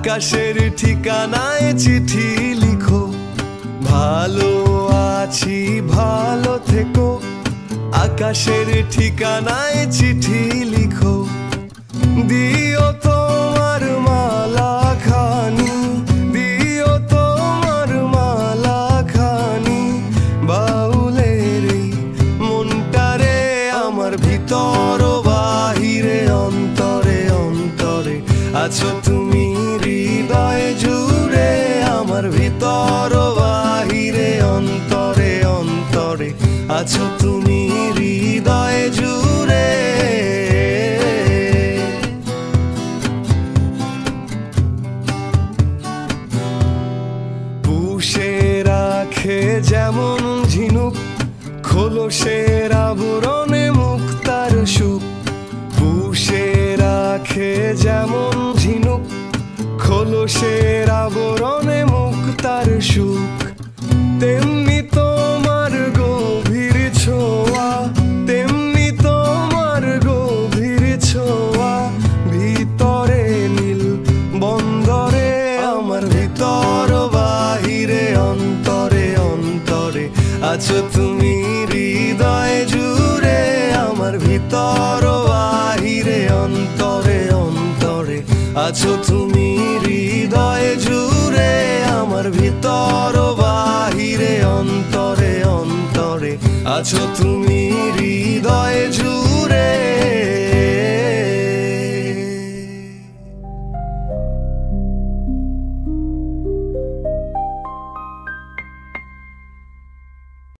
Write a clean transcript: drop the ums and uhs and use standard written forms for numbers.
আকাশের ঠিকানায় চিঠি লিখো, ভালো আছি ভালো থেকো। আকাশের ঠিকানায় চিঠি লিখো, দিও তোমার মালা খানি, দিও তোমার মালা খানি। বাউলের এই মনটারে আমার ভিতর বাহিরে অন্তরে অন্তরে আছো তুমি হৃদয় জুড়ে। আমার ভিতর বাহিরে অন্তরে অন্তরে আছো তুমি হৃদয় জুড়ে। পুষে রাখে যেমন ঝিনুক খোলসের আবরণে মুক্তার সুখ। পুষে রাখে যেমন ঝিনুক খোলসের আবরণে মুক্তার সুখ, তেমনি তোমার গভীর ছোঁয়া, তেমনি তোমার গভীর ছোঁয়া। ভিতরে নীল বন্দরে আমার ভিতর বাহিরে অন্তরে অন্তরে আছো তুমি হৃদয় জুড়ে। আমার ভিতর বাহিরে অন্তরে অন্তরে আছো তুমি হৃদয় জুড়ে। আমার ভিতর বাহিরে অন্তরে অন্তরে আছো তুমি হৃদয় জুড়ে।